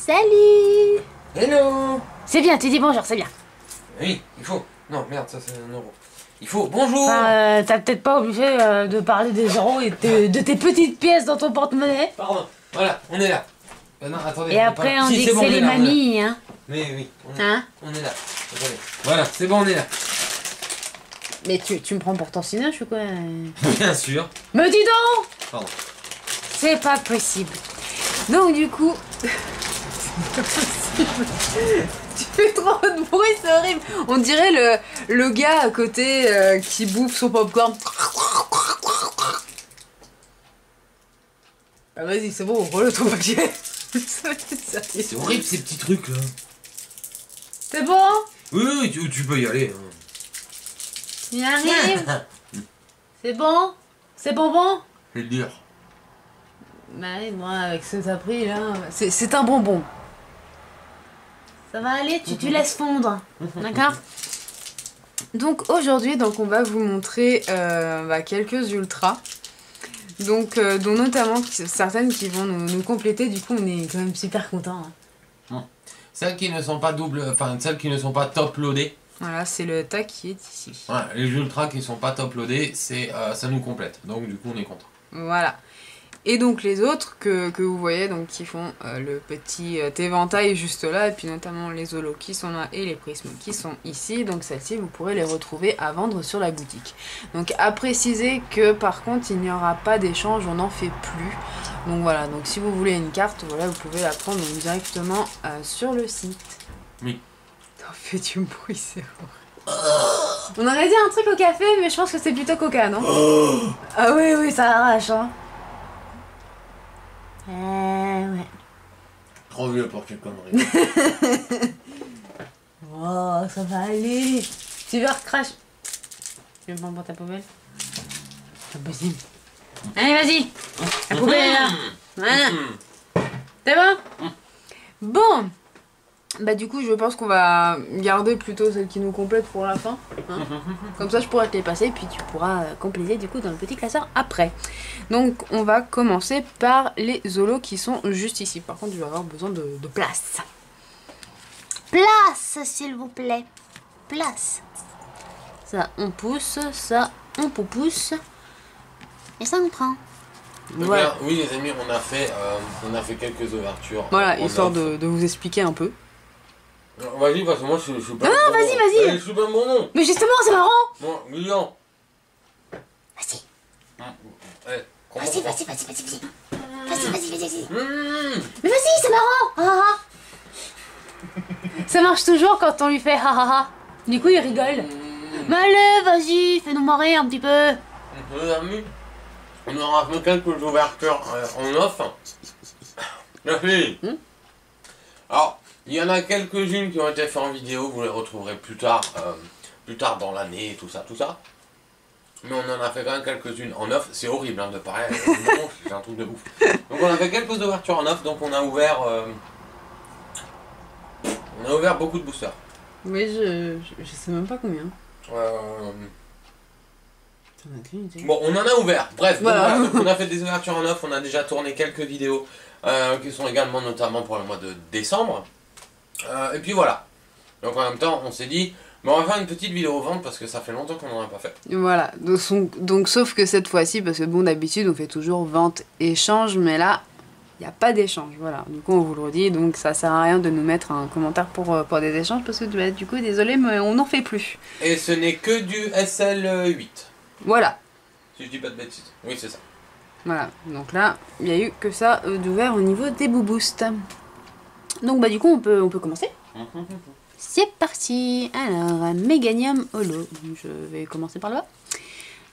Salut. Hello. C'est bien, tu dis bonjour, c'est bien. Oui, il faut. Non, merde, ça c'est un euro. Il faut bonjour. Enfin, t'as peut-être pas obligé de parler des euros et de tes petites pièces dans ton porte-monnaie. Pardon, voilà, on est là. Non, attendez. Et après, on Si, dit que bon, c'est on est les là, on est là. mamies, hein. Mais oui, Hein? on est là. Attendez. Voilà, c'est bon, on est là. Mais tu me prends pour ton cinoche ou quoi? Bien sûr. Me dis donc! Pardon. C'est pas possible. Donc du coup... C'est pas possible. Tu fais trop de bruit, c'est horrible. On dirait le gars à côté qui bouffe son popcorn. Ah vas-y, c'est bon, relève ton papier. C'est horrible ces petits trucs là. C'est bon? Oui, tu peux y aller. Il arrive. C'est bon? C'est bonbon? C'est dur. Bah oui, moi avec ce que t'as pris là, c'est un bonbon. Ça va aller, tu laisses fondre. D'accord? Donc aujourd'hui, on va vous montrer quelques ultras. Donc dont notamment certaines qui vont nous compléter, du coup on est quand même super contents. Hein. Celles qui ne sont pas celles qui ne sont pas top loadées. Voilà, c'est le tas qui est ici. Voilà, les ultras qui sont pas top loadés, ça nous complète. Donc du coup on est content. Voilà. Et donc les autres que vous voyez, donc qui font le petit éventail juste là, et puis notamment les holos qui sont là et les prismes qui sont ici, donc celles-ci vous pourrez les retrouver à vendre sur la boutique. Donc à préciser que par contre il n'y aura pas d'échange, on n'en fait plus. Donc voilà, donc si vous voulez une carte, voilà, vous pouvez la prendre donc, directement sur le site. Oui. T'en fais du bruit, c'est horrible. On aurait dit un truc au café, mais je pense que c'est plutôt coca, non? Ah oui, ça arrache, hein. Ouais. Trop vieux pour tes conneries. Oh, ça va aller. Tu veux recracher? Tu veux me prendre pour ta poubelle? C'est pas possible. Allez, vas-y. La poubelle est là. Voilà. C'est bon? Bon. Bah du coup, je pense qu'on va garder plutôt celle qui nous complète pour la fin. Hein. Comme ça, je pourrais te les passer, puis tu pourras compléter du coup dans le petit classeur après. Donc, on va commencer par les holos qui sont juste ici. Par contre, je vais avoir besoin de place. Place, s'il vous plaît. Place. Ça, on pousse. Ça, on pousse. Et ça, on prend. Voilà. Oui, les amis, on a fait quelques ouvertures. Voilà, histoire de vous expliquer un peu. Vas-y, parce que moi je suis pas. Non, vas-y. Je suis pas bon nom. Mais justement, c'est marrant. Bon, Guillaume. Vas-y. Allez, Vas-y. Vas-y. Mais vas-y, c'est marrant. Ah, ah. Ça marche toujours quand on lui fait ha ha ha. Du coup, il rigole. Mais allez, vas-y, fais-nous marrer un petit peu. Les amis, on aura fait quelques ouvertures en off. Merci. Alors, il y en a quelques-unes qui ont été faites en vidéo, vous les retrouverez plus tard dans l'année et tout ça. Mais on en a fait quand même quelques-unes en off, c'est horrible hein, de pareil, c'est un truc de ouf. Donc on a fait quelques ouvertures en off, donc on a ouvert beaucoup de boosters. Mais je sais même pas combien. Bon, on en a ouvert, bref, Voilà. donc on a fait des ouvertures en off, on a déjà tourné quelques vidéos qui sont également notamment pour le mois de décembre. Et puis voilà. Donc en même temps, on s'est dit, mais on va faire une petite vidéo vente parce que ça fait longtemps qu'on n'en a pas fait. Voilà, donc sauf que cette fois-ci, parce que bon, d'habitude on fait toujours vente-échange, mais là, il n'y a pas d'échange, voilà. Du coup, on vous le redit, donc ça sert à rien de nous mettre un commentaire pour des échanges, parce que du coup, désolé, mais on n'en fait plus. Et ce n'est que du SL8. Voilà. Si je dis pas de bêtises. Oui, c'est ça. Voilà, donc là, il n'y a eu que ça d'ouvert au niveau des booboosts. Donc bah du coup, on peut commencer. C'est parti. Alors, Meganium Holo. Je vais commencer par là.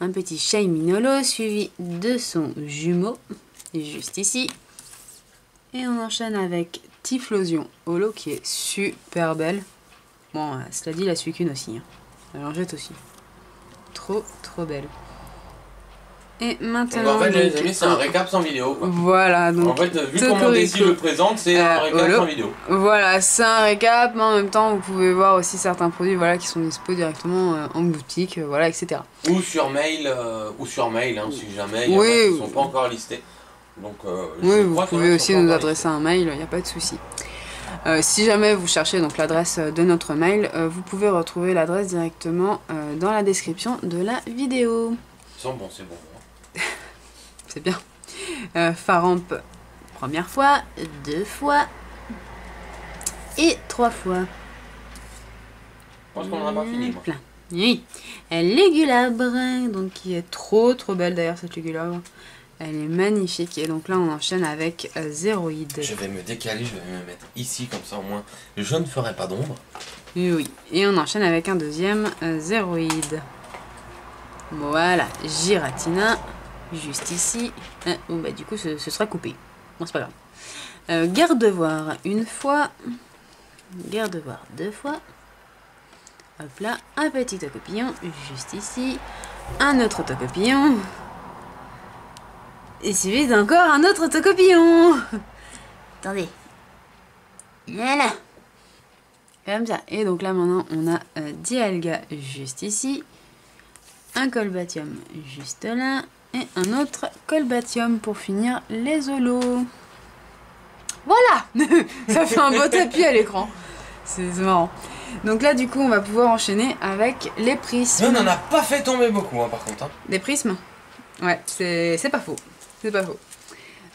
Un petit Shaymin Holo suivi de son jumeau, juste ici. Et on enchaîne avec Typhlosion Holo qui est super belle. Bon, cela dit, la Suicune aussi. Hein. Elle en jette aussi. Trop belle. Et maintenant... Donc en fait, les amis, c'est un récap sans vidéo, quoi. Voilà, donc... En fait, vu comment Desi le présente, c'est un récap sans vidéo. Voilà, c'est un récap, mais en même temps, vous pouvez voir aussi certains produits voilà, qui sont dispo directement en boutique, voilà, etc. Ou sur mail, hein, si jamais il y en a Oui, qui ne sont pas encore listés. Donc, oui, vous pouvez aussi nous adresser un mail, il n'y a pas de souci. Si jamais vous cherchez donc l'adresse de notre mail, vous pouvez retrouver l'adresse directement dans la description de la vidéo. C'est bon, c'est bon. C'est bien. Faramp, première fois, 2 fois et 3 fois. Je pense qu'on n'en a pas fini. Moi. Plein. Oui. Légulabre, donc qui est trop belle d'ailleurs cette légulabre. Elle est magnifique. Et donc là on enchaîne avec Zéroïde. Je vais me décaler, je vais me mettre ici comme ça au moins. Je ne ferai pas d'ombre. Oui. Et on enchaîne avec un deuxième Zéroïde. Voilà. Giratina. Juste ici. Bon bah du coup ce sera coupé. Bon c'est pas grave. Gardevoir une fois. Gardevoir 2 fois. Hop là, un petit autocopillon juste ici, un autre autocopillon, et suivi d'encore un autre autocopillon. Attendez. Voilà. Comme ça. Et donc là maintenant on a Dialga juste ici, un Colbatium juste là, et un autre Colbatium pour finir les holos. Voilà. Ça fait un beau tapis à l'écran. C'est marrant. Donc là, du coup, on va pouvoir enchaîner avec les prismes. On n'en a pas fait tomber beaucoup, hein, par contre. Hein. Des prismes. Ouais, c'est pas faux. C'est pas faux.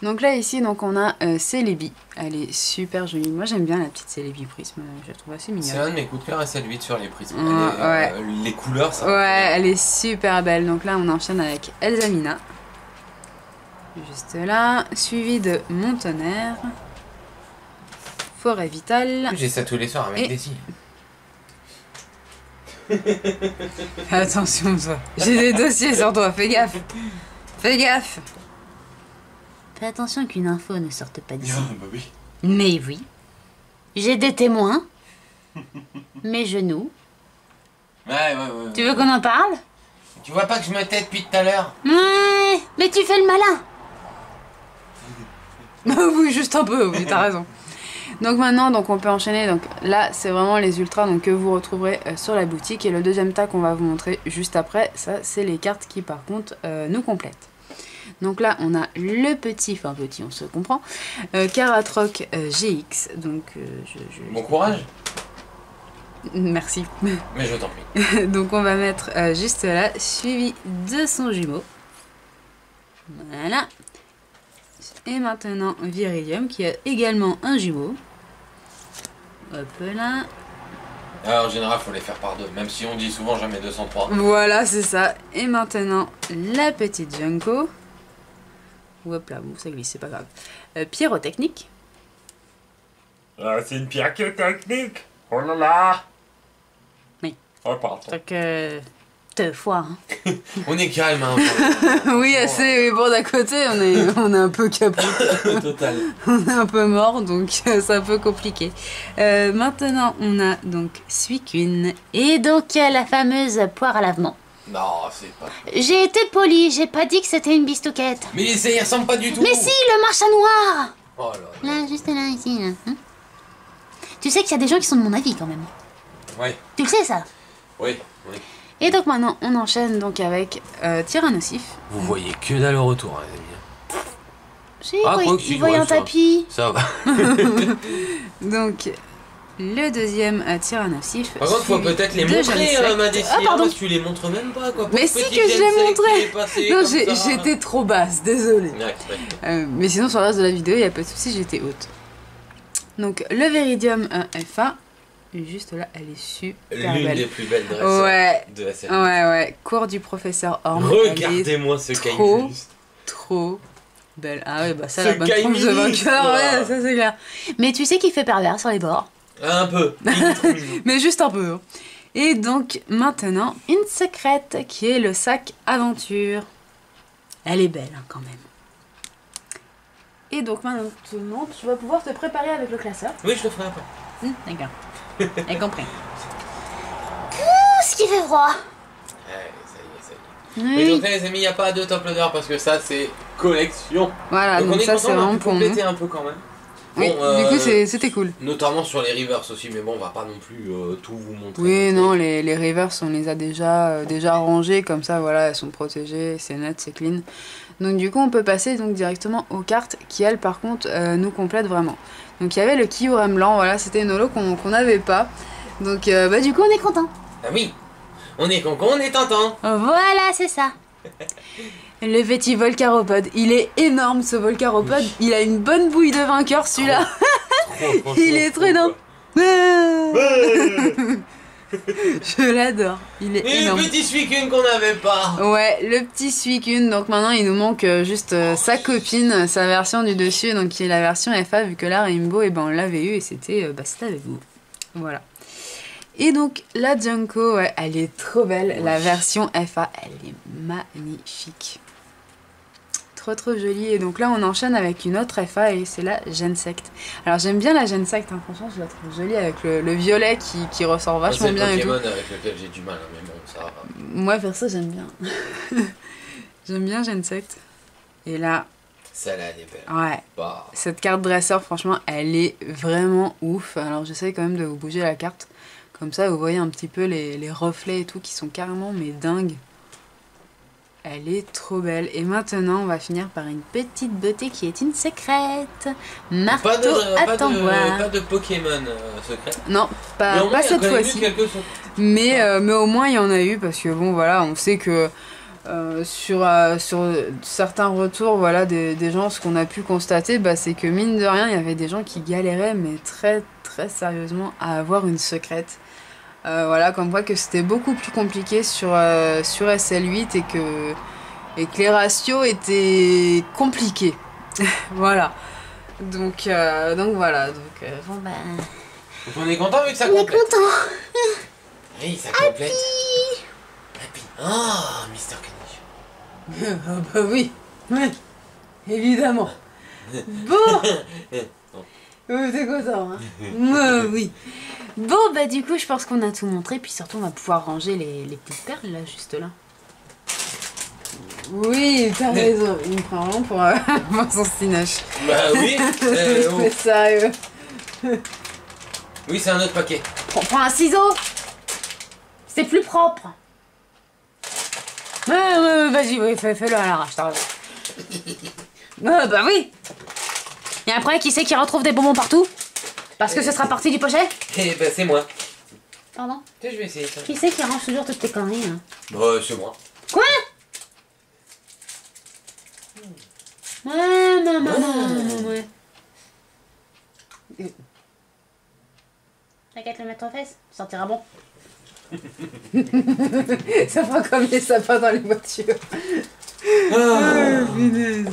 Donc là, ici, donc on a Celebi. Elle est super jolie. Moi, j'aime bien la petite Celebi prisme. Je la trouve assez mignonne. C'est un de mes coups de cœur et c'est lui sur les prismes. Ouais. Les couleurs, ça. Ouais, elle est super belle. Donc là, on enchaîne avec Elsamina. Juste là. Suivi de Montonnerre. Forêt Vitale. J'ai ça tous les soirs avec Daisy. Attention toi, j'ai des dossiers sur toi, fais gaffe. Fais gaffe. Fais attention qu'une info ne sorte pas d'ici. Bah oui. Mais oui. J'ai des témoins. Mes genoux. Ouais. Tu veux qu'on en parle? Tu vois pas que je me tais depuis tout à l'heure? Ouais, mais tu fais le malin. Oui, juste un peu, oui, t'as raison. Donc maintenant, donc on peut enchaîner. Donc là, c'est vraiment les ultras donc, que vous retrouverez sur la boutique. Et le deuxième tas qu'on va vous montrer juste après, ça, c'est les cartes qui, par contre, nous complètent. Donc là, on a le petit, enfin petit, on se comprend, Karatroc GX. Donc, bon courage. Merci. Mais je t'en prie. Donc on va mettre juste là, suivi de son jumeau. Voilà. Et maintenant Viridium qui a également un jumeau. Hop là. Alors, en général, faut les faire par deux, même si on dit souvent jamais 203. Voilà, c'est ça. Et maintenant la petite Junko. Hop là, bon, ça glisse, c'est pas grave. Pyrotechnique. Ah, c'est une pierre technique. Oh là là. Oui. Oh, pardon. Donc, 2 fois. Hein. On est calme, hein. oui, assez. Bon, d'un côté, on est un peu capoté. Total. On est un peu mort, donc c'est un peu compliqué. Maintenant, on a donc Suicune. Et donc la fameuse poire à lavement. Non, c'est pas... J'ai été polie, j'ai pas dit que c'était une bistouquette. Mais ça y ressemble pas du tout. Mais si, le marche à noir. Oh là là. Là, juste là, ici. Là. Hein, tu sais qu'il y a des gens qui sont de mon avis quand même. Oui. Tu le sais ça? Oui. Et donc maintenant, on enchaîne donc avec Tyrannosif. Vous voyez que dalle au retour, hein, les amis. Si, Ah, quoi que il tu voyait vois, un ça. tapis. Ça va. Donc, le deuxième Tyrannosif. Par contre, faut peut-être les montrer, ma Daisy. Ah, pardon. Parce que tu les montres même pas, quoi. Mais si que je l'ai montré. Non, j'étais trop basse, désolée. Mais sinon, sur le reste de la vidéo, il n'y a pas de souci, j'étais haute. Donc, le Viridium FA. Juste là, elle est super L'une belle. des plus belles dresses de la série. Ouais. Cours du professeur Orm. Regardez-moi ce caillou. Trop belle. Ah ouais, bah ça, Ce la bonne trompe de vainqueur, ouais, ça c'est clair. Mais tu sais qu'il fait pervers sur les bords. Un peu. Mais juste un peu. Et donc, maintenant, une secrète qui est le sac aventure. Elle est belle, hein, quand même. Et donc maintenant, tu vas pouvoir te préparer avec le classeur. Oui, je le ferai après. D'accord. J'ai compris. Ce qui fait froid. Ouais, ça y est. Oui. Mais donc là, les amis, il n'y a pas de top loader parce que ça, c'est collection. Voilà, donc on est ça content, c'est on a vraiment pu pour nous. compléter un peu quand même. Oui, Bon, du coup c'était cool. Notamment sur les rivers aussi, mais bon, on va pas non plus tout vous montrer. Oui, non, les rivers, on les a déjà rangés, comme ça, voilà, elles sont protégées, c'est net, c'est clean. Donc du coup, on peut passer donc directement aux cartes qui, elles, par contre, nous complètent vraiment. Donc il y avait le Kyurem blanc, voilà, c'était une holo qu'on n'avait pas. Donc bah du coup, on est content. Ah oui, on est con, on est tentant. Voilà, c'est ça. Le petit Volcaropod, il est énorme ce Volcaropod, il a une bonne bouille de vainqueur celui-là. Il est trop énorme. Je l'adore, il est Et énorme. le petit Suicune qu'on n'avait pas. Ouais, le petit Suicune, donc maintenant il nous manque juste sa copine, sa version du dessus, donc qui est la version FA, vu que là Rainbow, et ben on l'avait eu et c'était avec vous. Voilà. Et donc la Junko, ouais, elle est trop belle, la version FA, elle est magnifique. Trop jolie. Et donc là on enchaîne avec une autre FA et c'est la Gensect. Alors j'aime bien la Gensect, hein, franchement je la trouve jolie avec le violet qui ressort vachement bien et tout. C'est le Pokémon avec lequel j'ai du mal, hein, mais bon ça va. Moi perso j'aime bien. J'aime bien Gensect. Et là... Celle-là elle est belle. Ouais. Bah. Cette carte dresseur franchement elle est vraiment ouf. Alors j'essaye quand même de vous bouger la carte. Comme ça vous voyez un petit peu les reflets et tout qui sont carrément mais dingues. Elle est trop belle. Et maintenant, on va finir par une petite beauté qui est une secrète. Marteau à tambour. Pas de Pokémon secret. Non, pas cette fois-ci. Mais au moins, il y en a eu. Parce que bon, voilà, on sait que sur certains retours voilà, des gens, ce qu'on a pu constater, bah, c'est que mine de rien, il y avait des gens qui galéraient, mais très sérieusement, à avoir une secrète. Voilà, comme quoi que c'était beaucoup plus compliqué sur SL8 et que les ratios étaient compliqués. Voilà. Donc voilà. Bon bah... Donc on est content vu que ça On est complète. content. Oui, ça complète. Happy. Ah, Mr. Kanish. Ah bah oui. Ouais. Évidemment. Bon. T'es content, hein? Oui. Bon, bah du coup, je pense qu'on a tout montré, puis surtout, on va pouvoir ranger les petites perles, là, juste là. Oui, t'as raison. Il me prend vraiment pour son cinoche. Bah oui. Oh. Mais sérieux. Oui, c'est un autre paquet. Prends un ciseau. C'est plus propre. Ouais, vas-y, oui, fais-le à l'arrache, t'as raison. Bah oui. Et après, qui c'est qui retrouve des bonbons partout? Parce que ce sera parti du pochet? Eh ben c'est moi. Pardon? Je vais essayer ça. Qui c'est qui range toujours toutes tes conneries, hein? Bah c'est moi. Quoi? Ouais. T'inquiète, le mettre aux fesses, ça sentira bon. Ça fera comme les sapins dans les voitures. Punaise.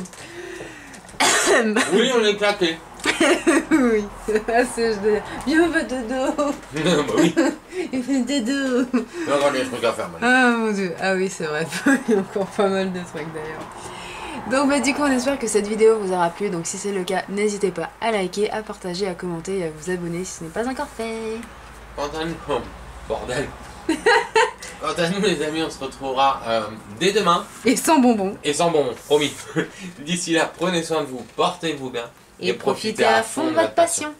Oui, on est claqué. Oui, c'est je dis. Viens, va dodo. Bah oui. Il fait dodo. Il y a encore des trucs à faire maintenant. Ah mon dieu, ah oui c'est vrai, il y a encore pas mal de trucs d'ailleurs. Donc bah, du coup on espère que cette vidéo vous aura plu, donc si c'est le cas, n'hésitez pas à liker, à partager, à commenter et à vous abonner si ce n'est pas encore fait. Quant à nous, oh, bordel. Quant à nous les amis, on se retrouvera dès demain. Et sans bonbons. Et sans bonbons, promis. D'ici là, prenez soin de vous, portez-vous bien. Et profitez à fond de votre passion.